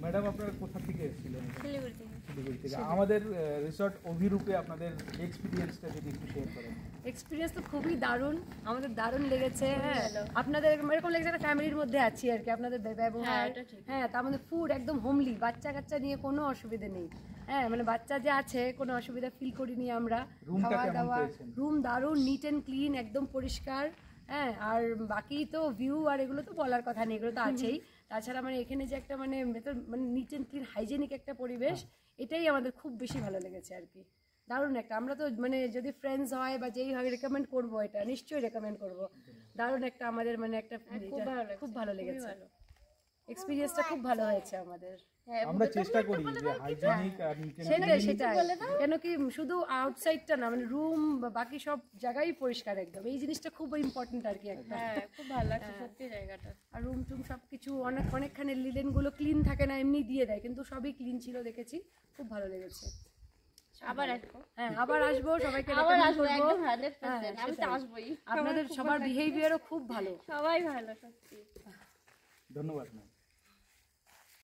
Madam আপনারা কোথা থেকে এসেছিলেন? শিলিগুড়ি থেকে। শিলিগুড়ি থেকে। আমাদের রিসর্ট অভিরূপে আপনাদের এক্সপিরিয়েন্সটা যদি একটু শেয়ার করেন। এক্সপিরিয়েন্স তো খুবই দারুণ, আমাদের দারুণ লেগেছে। হ্যাঁ, আপনাদের এরকম লেগেছে একটা ফ্যামিলির মধ্যে আছি আর কি। আপনাদের ব্যবহার, হ্যাঁ, তার মধ্যে ফুড একদম হোমলি, বাচ্চা কাচ্চা নিয়ে কোনো অসুবিধা নেই। হ্যাঁ, মানে বাচ্চা যে আছে কোনো অসুবিধা ফিল করিনি আমরা। খাওয়া দাওয়া, রুম দারুণ, নিট অ্যান্ড ক্লিন, একদম পরিষ্কার। হ্যাঁ, আর বাকি তো ভিউ আর এগুলো তো বলার কথা নেই, এগুলো তো আছেই। তাছাড়া মানে এখানে যে একটা মানে নিট অ্যান্ড ক্লিন হাইজেনিক একটা পরিবেশ, এটাই আমাদের খুব বেশি ভালো লেগেছে আর কি। দারুণ একটা, আমরা তো মানে যদি ফ্রেন্ডস হয় বা যেই হয় রেকমেন্ড করবো, এটা নিশ্চয়ই রেকমেন্ড করবো। দারুণ একটা আমাদের মানে একটা খুব ভালো লেগেছে, এক্সপিরিয়েন্সটা খুব ভালো হয়েছে আমাদের। আমরা চেষ্টা করি যে হাইজেনিক আর সেটাই কেন কি শুধু আউটসাইডটা না, মানে রুম বা বাকি সব জায়গায় পরিষ্কার একদম, এই জিনিসটা খুব ইম্পর্টেন্ট আর কি একটা। খুব ভালো লাগছে সত্যি জায়গাটা। আর রুম টুম সবকিছু অনেকখানে লিলেন গুলো ক্লিন থাকে না, এমনি দিয়ে দেয়, কিন্তু সবই ক্লিন ছিল দেখেছি, খুব ভালো লেগেছে। আবার আসবো। হ্যাঁ, আবার আসবো, সবাইকে আবার রেকমেন্ড আসবো করব। একদম 100%। আমি তো আসবোই। আপনাদের সবার বিহেভিয়ারও খুব ভালো, সবাই ভালো সত্যি। ধন্যবাদ ম্যাম।